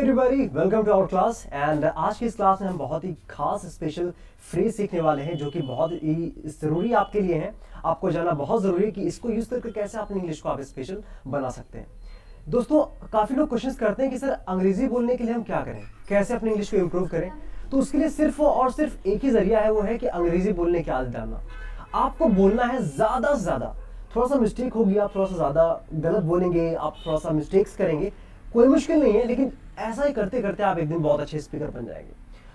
Everybody, welcome to our class. And आज की इस क्लास में हम बहुत ही खास स्पेशल फ्रेज सीखने वाले हैं जो कि बहुत ही ज़रूरी आपके लिए है। आपको जानना बहुत ज़रूरी है कि इसको यूज़ करके कैसे अपनी इंग्लिश को आप स्पेशल बना सकते हैं। दोस्तों, काफ़ी लोग क्वेश्चंस करते हैं कि सर अंग्रेजी बोलने के लिए हम क्या करें, कैसे अपनी इंग्लिश को इम्प्रूव करें। तो उसके लिए सिर्फ और सिर्फ एक ही जरिया है, वो है कि अंग्रेजी बोलने की आदत डालना। आपको बोलना है ज़्यादा से ज़्यादा। थोड़ा सा मिस्टेक होगी, आप थोड़ा सा ज़्यादा गलत बोलेंगे, आप थोड़ा सा मिस्टेक्स करेंगे, कोई मुश्किल नहीं है, लेकिन ऐसा ही करते करते आप एक दिन बहुत अच्छे स्पीकर बन जाएंगे।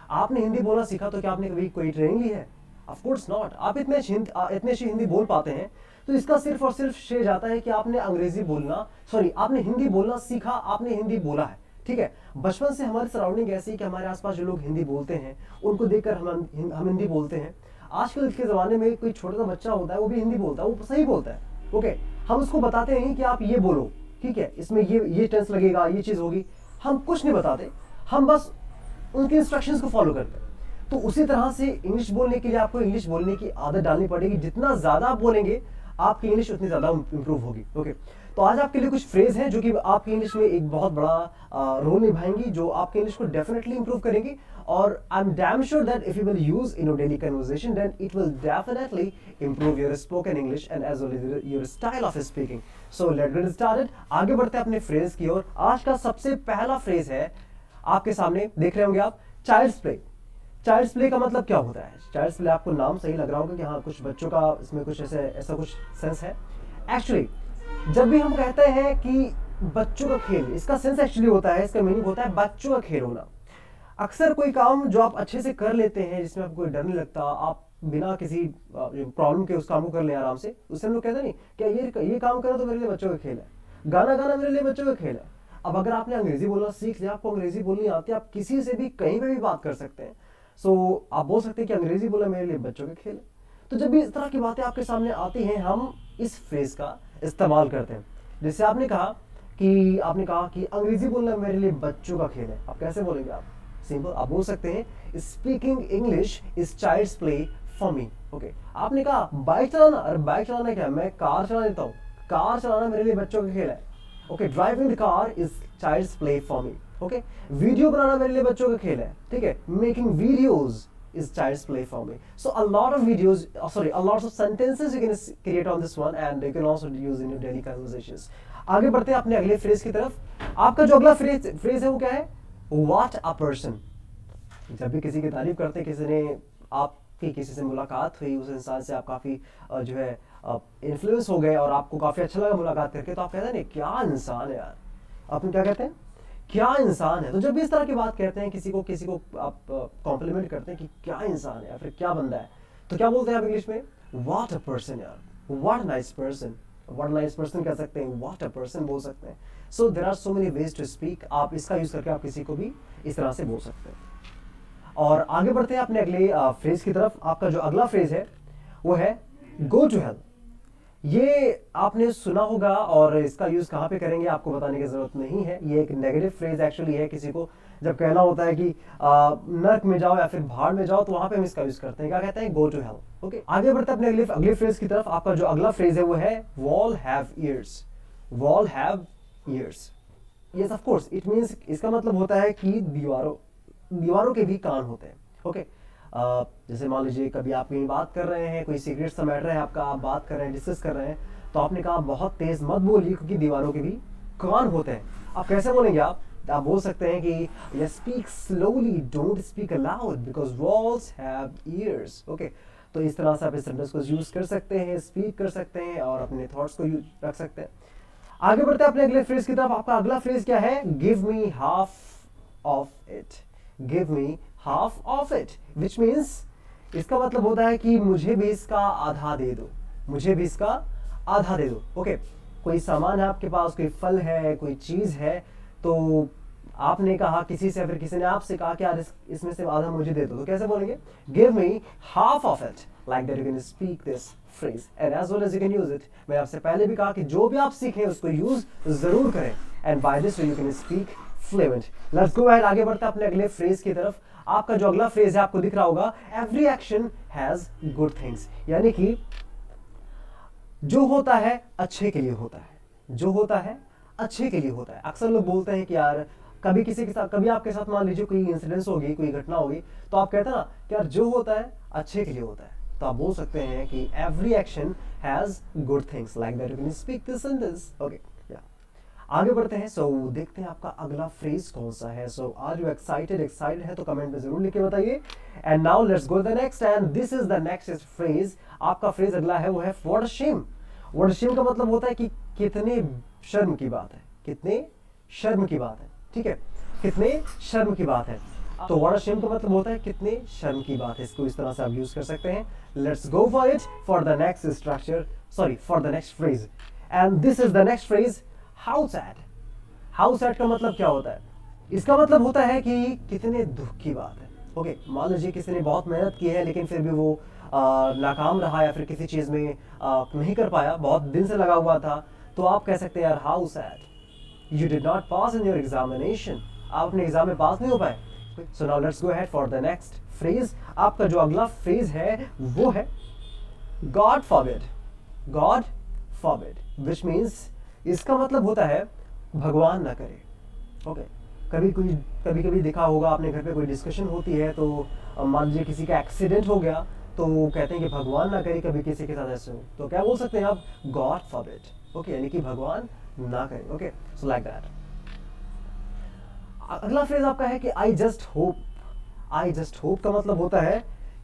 आपने हिंदी बोलना सीखा तो क्या आपने कभी कोई ट्रेनिंग ली है? Of course not. आप इतने अच्छी हिंदी बोल पाते हैं तो इसका सिर्फ और सिर्फ श्रेय जाता है कि आपने आपने हिंदी बोलना सीखा, आपने हिंदी बोला है। ठीक है, बचपन से हमारी सराउंडिंग ऐसी है कि हमारे आसपास जो लोग हिंदी बोलते हैं उनको देखकर हम हिंदी बोलते हैं। आजकल के ज़माने में कोई छोटा सा बच्चा होता है, वो भी हिंदी बोलता है, वो सही बोलता है। ओके, हम उसको बताते नहीं कि आप ये बोलो, ठीक है, इसमें ये टेंस लगेगा, ये चीज़ होगी, हम कुछ नहीं बताते, हम बस उनके इंस्ट्रक्शंस को फॉलो करते हैं। तो उसी तरह से इंग्लिश बोलने के लिए आपको इंग्लिश बोलने की आदत डालनी पड़ेगी। जितना ज़्यादा आप बोलेंगे आपकी इंग्लिश उतनी ज़्यादा इंप्रूव होगी। ओके, तो आज आपके लिए कुछ फ्रेज हैं जो कि आपकी इंग्लिश में एक बहुत बड़ा रोल निभाएंगी, जो आपकी इंग्लिश को डेफिनेटली इंप्रूव करेंगी। और I am damn sure that if you will use in your daily conversation then it will definitely improve your spoken English and as well as your style of speaking. So let's get started. आगे बढ़ते हैं अपने phrase की ओर। आज का सबसे पहला phrase है, आपके सामने देख रहे होंगे आप, चाइल्ड्स प्ले। चाइल्ड्स प्ले का मतलब क्या होता है? चाइल्ड्स प्ले, आपको नाम सही लग रहा होगा कि हाँ, कुछ बच्चों का इसमें कुछ ऐसा कुछ सेंस है। एक्चुअली जब भी हम कहते हैं कि बच्चों का खेल, इसका सेंस एक्चुअली होता है, इसका मीनिंग होता है बच्चों का खेल होना। अक्सर कोई काम जो आप अच्छे से कर लेते हैं, जिसमें आपको कोई डर नहीं लगता, आप बिना किसी प्रॉब्लम के उस काम को कर लें आराम से, उससे हम लोग कहते नहीं क्या ये काम करो तो मेरे लिए बच्चों का खेल है, गाना गाना मेरे लिए बच्चों का खेल है। अब अगर आपने अंग्रेजी बोलना सीख लिया, आपको अंग्रेजी बोलनी आती है, आप किसी से भी कहीं पे भी बात कर सकते हैं। सो आप बोल सकते हैं कि अंग्रेजी बोलना मेरे लिए बच्चों का खेल है। तो जब भी इस तरह की बातें आपके सामने आती हैं, हम इस फ्रेज का इस्तेमाल करते हैं। जैसे आपने कहा कि अंग्रेजी बोलना मेरे लिए बच्चों का खेल है। आप कैसे बोलेंगे? आप सिंपल आप बोल सकते हैं speaking English is child's play for me. Okay, आपने कहा बाइक चलाना, अरे बाइक चलाना क्या, मैं कार चला लेता हूँ, कार चलाना मेरे लिए बच्चों का खेल है। Okay, driving the car is child's play for me. Okay, video बनाना मेरे लिए बच्चों का खेल है। ठीक है, making videos is child's play for me. So a lot of videos, a lot of sentences you can create on this one and you can also use in your daily conversations. आगे बढ़ते हैं अपने अगले phrase की तरफ। आपका जो अगला फ्रेज है वो क्या है? What a person. जब भी किसी की तारीफ करते हैं, आपकी किसी से मुलाकात हुई, उस इंसान से आप काफी जो है इन्फ्लुएंस हो गए और आपको काफी अच्छा लगा मुलाकात करके, तो आप कहते हैं क्या इंसान है यार। आप क्या कहते हैं? क्या इंसान है। तो जब भी इस तरह की बात कहते हैं, किसी को आप कॉम्प्लीमेंट करते हैं कि क्या इंसान है या फिर क्या बंदा है, तो क्या बोलते हैं आप इंग्लिश में? व्हाट अ पर्सन यार, what nice person. What nice person कह सकते हैं, व्हाट अ पर्सन बोल सकते हैं। So there are so many ways to speak. आप इसका यूज करके आप किसी को भी इस तरह से बोल सकते हैं। और आगे बढ़ते हैं अपने अगले फ्रेज की तरफ। आपका जो अगला फ्रेज है वो है गो टू हेल। ये आपने सुना होगा और इसका यूज कहाँ पे करेंगे आपको बताने की जरूरत नहीं है। ये एक नेगेटिव फ्रेज एक्चुअली है। किसी को जब कहना होता है कि नर्क में जाओ या फिर भाड़ में जाओ, तो वहां पे हम इसका यूज करते हैं। क्या कहते हैं? Go to hell. ओके, आगे बढ़ते हैं अपने अगले फ्रेज की तरफ। आपका जो अगला फ्रेज है वो है wall have years. Wall have years, yes of course, it means, इसका मतलब होता है कि दीवारों के भी कान होते हैं। ओके, जैसे मान लीजिए कभी आप कहीं बात कर रहे हैं, कोई सीक्रेट सा मैटर है आपका, आप बात कर रहे हैं, डिस्कस कर रहे हैं, तो आपने कहा बहुत तेज मत बोलिए क्योंकि दीवारों के भी कान होते हैं। आप कैसे बोलेंगे? आप बोल सकते हैं कि speak slowly, don't speak allowed because walls have years. Okay, तो इस तरह से आप इस सेंटेंस को यूज कर सकते हैं, स्पीक कर सकते हैं और अपने थॉट्स को रख सकते हैं। आगे बढ़ते हैं अपने अगले फ्रेज की तरफ। आपका अगला फ्रेज क्या है? Give me half of it. Give me half of it, which means, इसका मतलब होता है कि मुझे भी इसका आधा दे दो, मुझे भी इसका आधा दे दो। ओके, कोई सामान है आपके पास, कोई फल है, कोई चीज है, तो आपने कहा किसी से, फिर किसी ने आपसे कहा कि यार इसमें से आधा मुझे दे दो, तो कैसे बोलेंगे? Give me half of it. Like that you can speak this phrase and as well as you can use it. मैंने आपसे पहले भी कहा कि जो भी आप सीखें उसको यूज जरूर करें and by this you can speak fluent. Let's go ahead, आगे बढ़ते हैं अपने अगले फ्रेज की तरफ। आपका जो अगला फ्रेज है आपको दिख रहा होगा, every action has good things. यानी कि जो होता है अच्छे के लिए होता है, जो होता है अच्छे के लिए होता है। अक्सर लोग बोलते हैं कि यार कभी किसी के साथ, कभी आपके साथ मान लीजिए कोई इंसिडेंस होगी, कोई घटना होगी, तो आप कहते हैं ना कि यार जो होता है अच्छे के लिए होता है। तो आप बोल सकते हैं कि every action has good things, like that you can speak this sentence. Okay, आगे बढ़ते हैं। सो देखते हैं आपका अगला फ्रेज कौन सा है। सो आर यू एक्साइटेड? एक्साइटेड है तो कमेंट में जरूर लिख के बताइए। And now let's go the next, and this is the next phrase. आपका फ्रेज अगला है वो है what a shame. What a shame का मतलब होता है कि कितने शर्म की बात है, कितने शर्म की बात है, ठीक है, कितने शर्म की बात है। तो व्हाट अ शेम का मतलब होता है कितने शर्म की बात है। इसको इस तरह से आप यूज कर सकते हैं। Let's go for it for the next structure, sorry for the next phrase, and this is the next phrase, how sad. How sad का मतलब क्या होता है? इसका मतलब होता है कि कितने दुख की बात है। ओके, मान लीजिए किसी ने बहुत मेहनत की है लेकिन फिर भी वो नाकाम रहा या फिर किसी चीज में नहीं कर पाया, बहुत दिन से लगा हुआ था, तो आप कह सकते हैं यार how sad you did not pass in your examination. आप अपने एग्जाम में पास नहीं हो पाए। So now let's go ahead for the next phrase. आपका जो अगला फ्रेज है वो है God forbid. God forbid which means, इसका मतलब होता है भगवान ना करे। ओके, कभी कभी देखा होगा आपने, घर पे कोई डिस्कशन होती है तो मान लीजिए किसी का एक्सीडेंट हो गया तो कहते हैं कि भगवान ना करे कभी किसी के साथ ऐसे हो, तो क्या बोल सकते हैं आप? God forbid. ओके, यानी कि भगवान ना करे। Okay, so like that. अगला फ्रेज आपका है कि I just hope. I just hope का मतलब होता है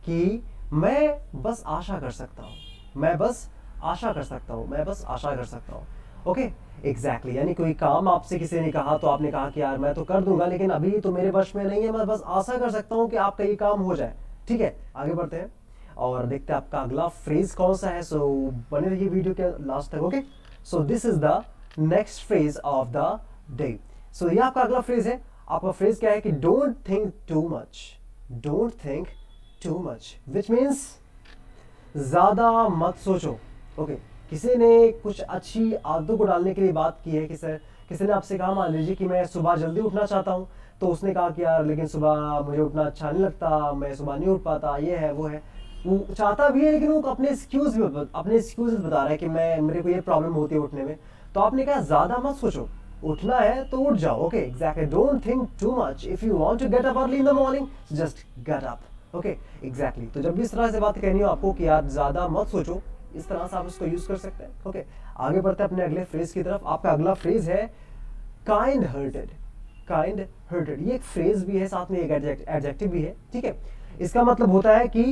कि मैं बस आशा कर सकता हूँ, मैं बस आशा कर सकता हूँ, मैं बस आशा कर सकता हूँ। ओके, एग्जैक्टली, यानी कोई काम आपसे किसी ने कहा तो आपने कहा कि यार मैं तो कर दूंगा लेकिन अभी तो मेरे वश में नहीं है, मैं बस आशा कर सकता हूँ कि आपका ये काम हो जाए। ठीक है, आगे बढ़ते हैं और देखते हैं आपका अगला फ्रेज कौन सा है। सो बने रहिए वीडियो के लास्ट तक। Okay, so this is the next phrase of the day. So ये आपका अगला फ्रेज है। आपका फ्रेज क्या है कि don't think too much. Don't think too much which means ज्यादा मत सोचो। ओके, किसी ने कुछ अच्छी आदतों को डालने के लिए बात की है, किसी ने आपसे कहा, मान लीजिए कि मैं सुबह जल्दी उठना चाहता हूँ, तो उसने कहा कि यार लेकिन सुबह मुझे उठना अच्छा नहीं लगता, मैं सुबह नहीं उठ पाता, ये है वो है। वो चाहता भी है लेकिन वो अपने एक्सक्यूज बता रहा है कि मेरे को ये प्रॉब्लम होती है उठने में। तो आपने कहा ज्यादा मत सोचो, उठना है तो उठ जाओ। Okay, exactly, don't think too much, if you want to get up early in the morning just get up. Okay, exactly, तो जब भी इस तरह से बात कहनी हो आपको कि यार ज्यादा मत सोचो, इस तरह से आप उसको यूज कर सकते हैं। ओके, आगे बढ़ते हैं अपने अगले फ्रेज की तरफ। आपका अगला फ्रेज है काइंड हार्टेड। काइंड हार्टेड ये एक फ्रेज भी है, साथ में एक एडजेक्टिव भी है। ठीक है, इसका मतलब होता है कि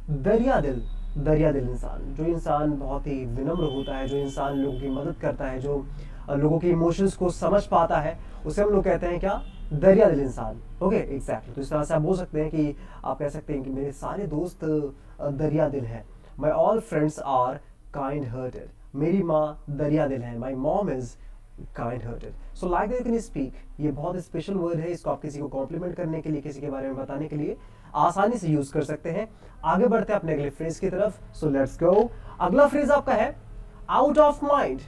दरिया दिल। दरिया दिल इंसान, जो इंसान बहुत ही विनम्र होता है, जो इंसान लोगों की मदद करता है, जो लोगों के इमोशंस को समझ पाता है, उसे हम लोग कहते हैं क्या? दरिया दिल इंसान। ओके, एग्जैक्टली, तो इस तरह से आप बोल सकते हैं कि आप कह सकते हैं कि मेरे सारे दोस्त दरिया दिल हैं। My all friends are kind-hearted. मेरी माँ दरिया दिल है। My mom is kind-hearted. So like that you can speak. ये बहुत स्पेशल वर्ड है, इसको आप किसी को कॉम्प्लीमेंट करने के लिए, किसी के बारे में बताने के लिए आसानी से यूज कर सकते हैं। आगे बढ़ते हैं अपने अगले फ्रेज की तरफ। So let's go. अगला फ्रेज आपका है out of mind.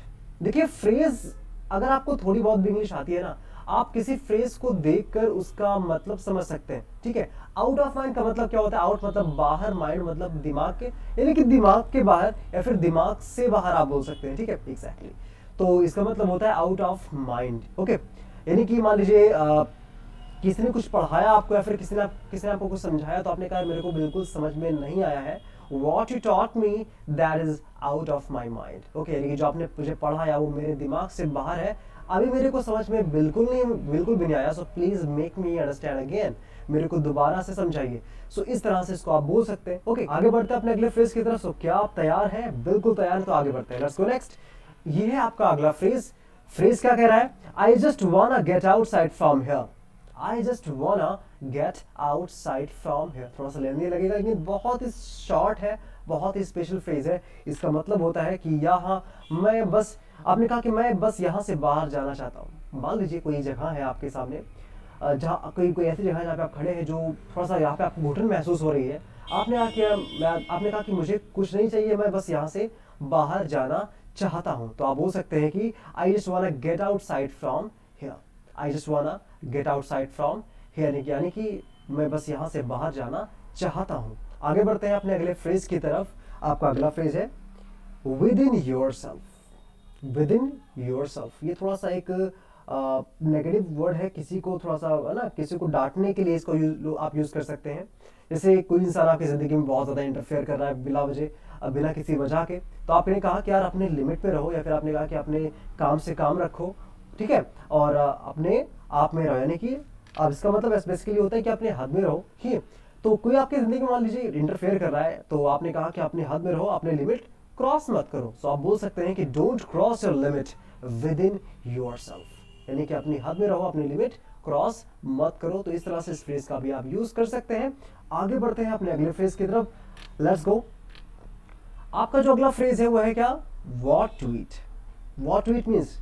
देखिए, फ्रेज अगर आपको थोड़ी बहुत भी इंग्लिश आती है ना, आप किसी फ्रेज को देखकर उसका मतलब समझ सकते हैं। ठीक है, आउट ऑफ माइंड का मतलब क्या होता है? आउट मतलब बाहर, माइंड मतलब दिमाग के, यानी कि दिमाग के बाहर या फिर दिमाग से बाहर आप बोल सकते हैं। ठीक है, एग्जैक्टली, तो इसका मतलब होता है आउट ऑफ माइंड। ओके, यानी कि मान लीजिए किसी ने कुछ पढ़ाया आपको या फिर किसी ने आपको कुछ समझाया, तो आपने कहा मेरे को बिल्कुल समझ में नहीं आया है। What you taught me that is out of my mind. Okay, यानी कि जो आपने मुझे पढ़ाया वो मेरे दिमाग से बाहर है, अभी मेरे को समझ में बिल्कुल भी नहीं आया। So please make me understand again, मेरे को दोबारा से समझाइए। सो इस तरह से इसको आप बोल सकते हैं। ओके, आगे बढ़ते हैं अपने अगले फ्रेज की तरफ। सो क्या आप तैयार हैं? बिल्कुल तैयार है, तो आगे बढ़ते हैं। Let's go next. ये है आपका अगला फ्रेज। फ्रेज क्या कह रहा है? I just wanna get outside from here. I just wanna get outside from here. थोड़ा सा लेंदी लगेगा लेकिन बहुत ही शॉर्ट है, बहुत ही स्पेशल फ्रेज है। इसका मतलब होता है कि यहाँ मैं बस, आपने कहा कि मैं बस यहाँ से बाहर जाना चाहता हूँ। मान लीजिए कोई जगह है आपके सामने, जहाँ कोई ऐसी जगह है जहाँ पे आप खड़े हैं, जो थोड़ा सा यहाँ पे आपको घुटन महसूस हो रही है। आपने कहा कि मुझे कुछ नहीं चाहिए, मैं बस यहाँ से बाहर जाना चाहता हूँ। तो आप बोल सकते हैं कि I just wanna get outside from here. I just wanna get outside from here, यानी कि मैं बस यहाँ से बाहर जाना चाहता हूँ। आगे बढ़ते हैं अपने अगले फ्रेज की तरफ। आपका अगला फ्रेज है with in your self. With in your self, ये थोड़ा सा एक नेगेटिव वर्ड है, किसी को थोड़ा सा है ना, किसी को डांटने के लिए इसको आप यूज कर सकते हैं। जैसे कोई इंसान आपकी जिंदगी में बहुत ज्यादा इंटरफेयर कर रहा है बिना वजह, बिना किसी वजह के, तो आपने कहा कि यार अपने लिमिट पे रहो, या फिर आपने कहा कि अपने काम से काम रखो, ठीक है, और अपने आप में रहो, यानी कि अब इसका मतलब बेसिकली होता है कि अपने हद में रहो, ठीक है। तो कोई आपकी जिंदगी में मान लीजिए इंटरफेयर कर रहा है, तो आपने कहा कि अपने हद में रहो, अपने लिमिट क्रॉस मत करो। सो आप बोल सकते हैं कि don't cross your limit with in yourself, यानी कि अपनी हद में रहो, अपनी लिमिट क्रॉस मत करो। तो इस तरह से इस फ्रेज का भी आप यूज कर सकते हैं। आगे बढ़ते हैं अपने अगले फ्रेज की तरफ, लेट्स गो। आपका जो अगला फ्रेज है वो है क्या, what to eat. What to eat means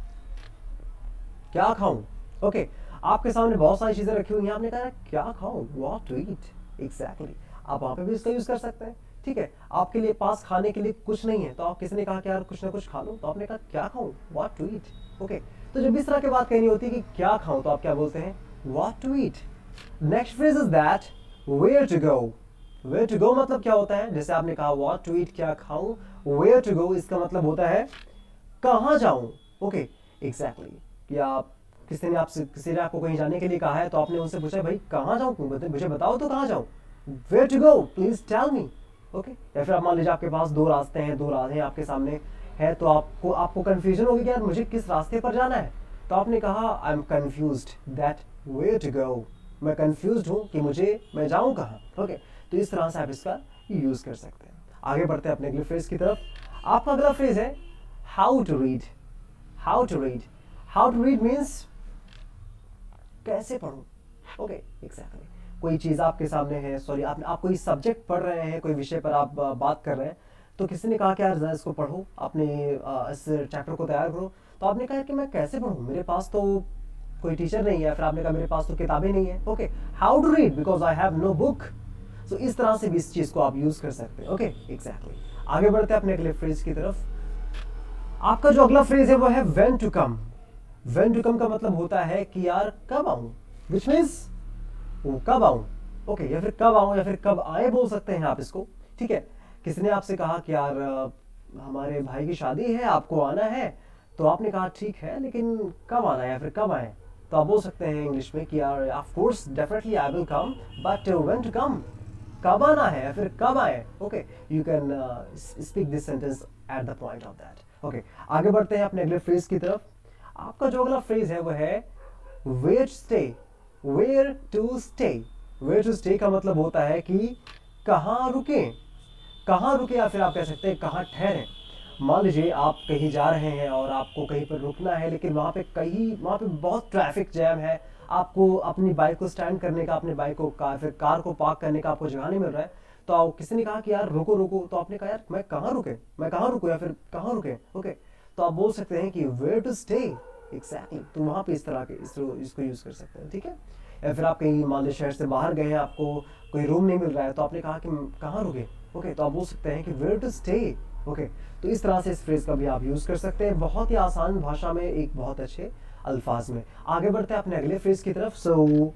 क्या खाऊं, ओके। आपके सामने बहुत सारी चीजें रखी हुई हैं, आपने कहा क्या खाऊं, व्हाट टू ईट, एग्जैक्टली आप वहां पे भी इसका यूज कर सकते हैं, ठीक है। आपके लिए पास खाने के लिए कुछ नहीं है, तो आप किसी ने कहा कि यार कुछ ना कुछ खा लो, तो आपने कहा क्या खाऊं, व्हाट टू ईट, ओके। तो जब इस तरह की बात कहनी होती है कि क्या खाऊं, तो आप क्या बोलते हैं, what to eat. Next phrase is that where to go. Where to go मतलब क्या होता है, जैसे आपने कहा व्हाट टू ईट क्या खाऊं, वेयर टू गो इसका मतलब होता है कहां जाऊं, ओके, एग्जैक्टली। या किसी ने आपको कहीं जाने के लिए कहा है, तो आपने उनसे पूछा भाई कहां जाऊं, मुझे बताओ तो कहां जाऊं, where to go please tell me, okay. या फिर आप मान लीजिए आपके पास दो रास्ते हैं, दो राहें आपके सामने है, तो आपको कंफ्यूजन होगी कि यार मुझे किस रास्ते पर जाना है, तो आपने कहा I am confused that where to go, मैं कंफ्यूज्ड हूं कि मैं जाऊं कहां, ओके। तो इस तरह से आप इसका यूज कर सकते हैं। आगे बढ़ते हैं अपने अगले फ्रेज की तरफ। आपका अगला फ्रेज है how to read. How to read, how to read means कैसे पढ़ूं, ओके, एग्जैक्टली। कोई चीज आपके सामने है, सॉरी आप कोई सब्जेक्ट पढ़ रहे हैं, कोई विषय पर आप बात कर रहे हैं, तो किसी ने कहा कि यार जरा इसको पढ़ो, आपने इस चैप्टर को तैयार करो, तो आपने कहा कि मैं कैसे पढ़ूं, मेरे पास तो कोई टीचर नहीं है, फिर आपने कहा मेरे पास तो किताबें नहीं है, okay. How to read because I have no book. So इस तरह से भी इस चीज को आप यूज कर सकते हैं, ओके, एग्जैक्टली। आगे बढ़ते हैं अपने अगले फ्रेज की तरफ। आपका जो अगला फ्रेज है वो है when to come. When to come का मतलब होता है कि यार कब आऊं, विच मीन्स कब आऊं, ओके, या फिर कब आऊं, या फिर कब आए बोल सकते हैं आप इसको, ठीक है। किसी ने आपसे कहा कि यार हमारे भाई की शादी है, आपको आना है, तो आपने कहा ठीक है, लेकिन कब आना है या फिर कब आए, तो आप बोल सकते हैं इंग्लिश में कि यार of course definitely I will come, but when to come, कब आना है या फिर कब आए, okay. You can speak this sentence at the point of that, okay. आगे बढ़ते हैं अपने अगले फ्रेज की तरफ। आपका जो अगला फ्रेज है वो है where to stay. Where to stay, where to stay का मतलब होता है कि कहाँ रुके, कहाँ रुके, या फिर आप कह सकते हैं कहाँ ठहरे। मान लीजिए आप कहीं जा रहे हैं और आपको कहीं पर रुकना है, लेकिन वहाँ पे बहुत ट्रैफिक जैम है, आपको अपनी बाइक को स्टैंड करने का, अपने बाइक को फिर कार को पार्क करने का आपको जगह नहीं मिल रहा है, तो किसी ने कहा कि यार रुको रुको, तो आपने कहा यार मैं कहाँ रुकूं या फिर कहाँ रुके, ओके। तो आप बोल सकते हैं कि वेयर टू स्टे, एग्जैक्टली। तो वहाँ पे इस तरह के इसको यूज कर सकते हैं, ठीक है। या फिर आप कहीं मान लीजिए शहर से बाहर गए हैं, आपको कोई रूम नहीं मिल रहा है, तो आपने कहा कि कहाँ रुके, ओके, तो आप बोल सकते हैं कि वेयर टू स्टे, ओके। तो इस तरह से इस फ्रेज का भी आप यूज कर सकते हैं, बहुत ही आसान भाषा में, एक बहुत अच्छे अल्फाज में। आगे बढ़ते हैं अपने अगले फ्रेज की तरफ। So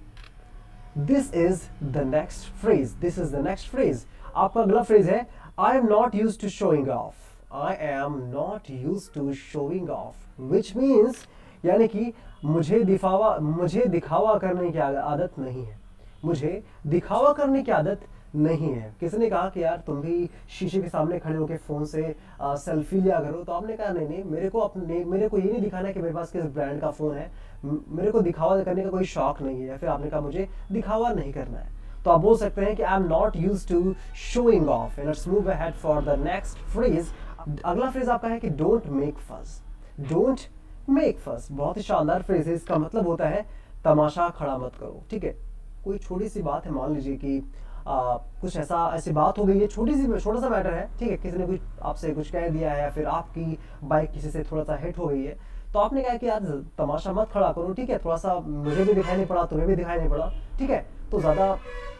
this is the next phrase, this is the next phrase. आपका अगला फ्रेज है I am not used to showing off. I am not used to showing off, which means यानी कि मुझे दिखावा करने की आदत नहीं है, मुझे दिखावा करने की आदत नहीं है। किसी ने कहा कि यार तुम भी शीशे के सामने खड़े होकर फोन से सेल्फी लिया करो, तो आपने कहा नहीं, मेरे को ये नहीं दिखाना है कि मेरे पास किस ब्रांड का फोन है, मेरे को दिखावा करने का कोई शौक नहीं है, या फिर आपने कहा मुझे दिखावा नहीं करना है, तो आप बोल सकते हैं कि I am not used to showing off. Let's move ahead for the next phrase. अगला फ्रेज आपका है कि don't make fuss. Don't make fuss बहुत ही शानदार फ्रेज है, इसका मतलब होता है तमाशा खड़ा मत करो, ठीक है। कोई छोटी सी बात है, मान लीजिए कि कुछ ऐसी बात हो गई है, छोटा सा मैटर है, ठीक है, किसी ने कुछ आपसे कुछ कह दिया है, या फिर आपकी बाइक किसी से थोड़ा सा हिट हो गई है, तो आपने कहा कि यार तमाशा मत खड़ा करो, ठीक है, थोड़ा सा मुझे भी दिखाई नहीं पड़ा, तुम्हें भी दिखाई नहीं पड़ा, ठीक है, तो ज्यादा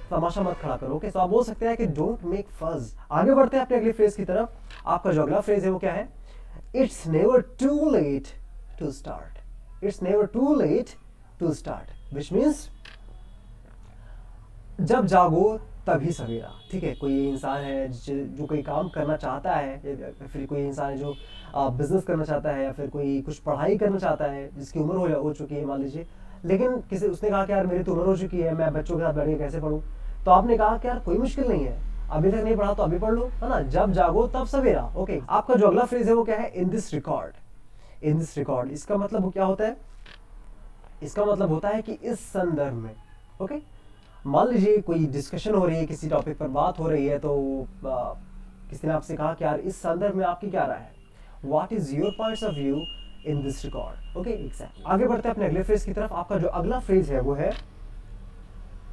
तमाशा मत खड़ा करो, ओके। तो आप बोल सकते हैं कि डोंट मेक फज। आगे बढ़ते हैं अपने अगले फ्रेज की तरफ। आपका जो अगला फ्रेज है वो क्या है, it's never too late to start. It's never too late to start, which means जब जागो तभी सवेरा। ठीक है, कोई इंसान है जो कोई काम करना चाहता है, या फिर कोई इंसान है जो बिजनेस करना चाहता है, या फिर कोई कुछ पढ़ाई करना चाहता है जिसकी उम्र हो चुकी है मान लीजिए, लेकिन किसी उसने कहा कि यार मेरी तो उम्र हो चुकी है, मैं बच्चों के साथ बैठ के कैसे पढ़ूँ। तो आपने कहा कि यार कोई मुश्किल नहीं है, अभी तक नहीं पढ़ा तो अभी पढ़ लो, है ना, जब जागो तब सवेरा। ओके, आपका जो अगला फ्रेज है वो क्या है, in this record. In this record, इसका मतलब क्या होता है, इसका मतलब होता है कि इस संदर्भ में। ओके, मान लीजिए कोई डिस्कशन हो रही है, किसी टॉपिक पर बात हो रही है, तो किसी ने आपसे कहा कि यार इस संदर्भ में आपकी क्या राय है, what is your points of view in this record. Okay, exactly. आगे बढ़ते हैं अपने अगले फ्रेज की तरफ। आपका जो अगला फ्रेज है वो है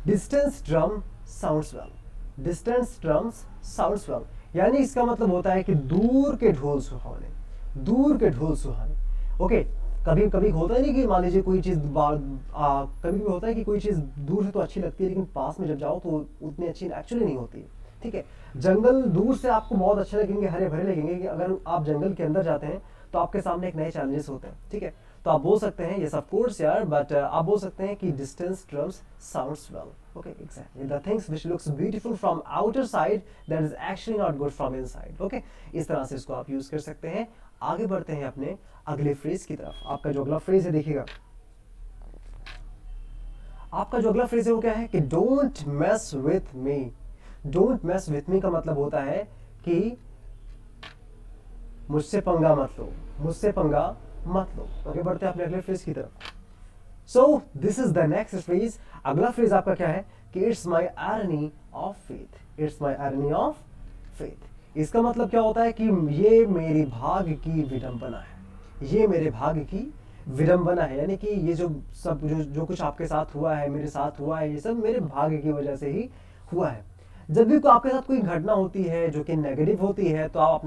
distance drum sounds well. Distance drums sounds well, यानी इसका मतलब होता है कि दूर के ढोल सुहावने, दूर के ढोल सुहावने। ओके, कभी कभी होता है नहीं कि मान लीजिए कोई चीज़ कभी कभी होता है कि कोई चीज़ दूर से तो अच्छी लगती है, लेकिन पास में जब जाओ तो उतनी अच्छी एक्चुअली नहीं होती। ठीक है, जंगल दूर से आपको बहुत अच्छे लगेंगे, हरे भरे लगेंगे, कि अगर आप जंगल के अंदर जाते हैं तो आपके सामने एक नए चैलेंजेस होते हैं। ठीक है, तो आप बोल सकते हैं, यस ऑफ कोर्स यार, बट आप बोल सकते हैं कि distance drums sounds well. Okay, exactly, the things which looks beautiful from outer side that is actually not good from inside. Okay, इस तरह से इसको आप यूज कर सकते हैं। आगे बढ़ते हैं अपने अगले फ्रेज की तरफ। आपका जो अगला फ्रेज है देखिएगा, आपका जो अगला फ्रेज है वो क्या है कि don't mess with me. Don't mess with me का मतलब होता है कि मुझसे पंगा मत लो, मुझसे पंगा मत लो। आगे बढ़ते हैं अपने अगले फ्रेज की तरफ। So this is the next phrase. अगला फ्रेज आपका क्या है कि it's my irony of faith. It's my irony of faith, इसका मतलब क्या होता है कि ये मेरी भाग्य की विडंबना है, ये मेरे भाग्य की विडंबना है, यानी कि ये जो सब जो कुछ आपके साथ हुआ है, मेरे साथ हुआ है, ये सब मेरे भाग्य की वजह से ही हुआ है। जब भी आपके साथ कोई घटना होती है जो कि नेगेटिव होती है, तो आप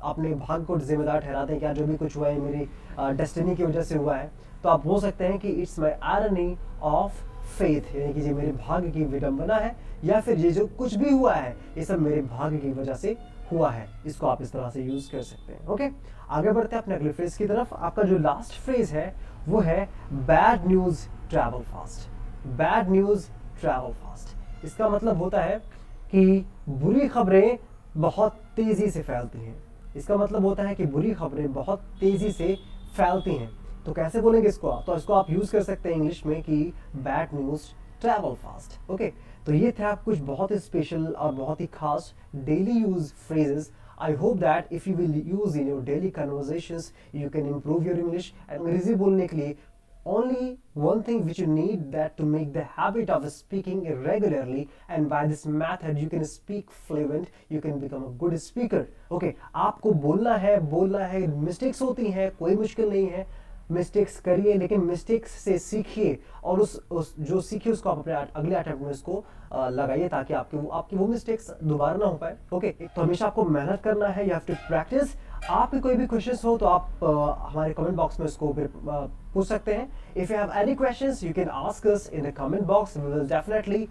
अपने भाग्य को जिम्मेदार ठहराते हैं कि जो भी कुछ हुआ है मेरी डेस्टिनी की वजह से हुआ है। तो आप बोल सकते हैं कि it's my irony of faith, यानी कि ये मेरे भाग्य की विडंबना है, या फिर ये जो कुछ भी हुआ है ये सब मेरे भाग्य की वजह से हुआ है। इसको आप इस तरह से यूज कर सकते हैं। ओके, आगे बढ़ते हैं अपने अगले फ्रेज की तरफ। आपका जो लास्ट फ्रेज है वो है bad news travel fast. Bad news travel fast, इसका मतलब होता है कि बुरी खबरें बहुत तेजी से फैलती हैं। इसका मतलब होता है कि बुरी खबरें बहुत तेजी से फैलती हैं। तो कैसे बोलेंगे इसको आप, तो इसको आप यूज कर सकते हैं इंग्लिश में कि bad news travel fast. Okay, तो ये थे आप कुछ बहुत ही स्पेशल और बहुत ही खास daily use phrases. I hope that if you will use in your daily conversations, you can improve your English. अंग्रेजी बोलने के लिए only one thing which you need, that to make the habit of speaking regularly, and by this method you can speak fluent, you can become a good speaker. Okay, आपको बोलना है, mistakes होती हैं, कोई मुश्किल नहीं है, मिस्टेक्स करिए, लेकिन मिस्टेक्स से सीखिए, और उस जो सीखिए उसको आप अपने अगले अटेम्प्ट में उसको लगाइए, ताकि आपकी वो मिस्टेक्स दोबारा ना हो पाए। ओके, तो हमेशा आपको मेहनत करना है, यू हैव टू प्रैक्टिस। आपके कोई भी क्वेश्चंस हो तो आप हमारे कमेंट बॉक्स में उसको फिर पूछ सकते हैं। If you have any questions you can ask us in the comment box, we will definitely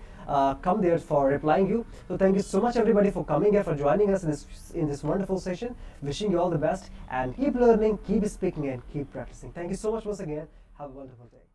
come there for replying you. So thank you so much everybody for coming here, for joining us in this wonderful session. Wishing you all the best, and keep learning, keep speaking, and keep practicing. Thank you so much once again. Have a wonderful day.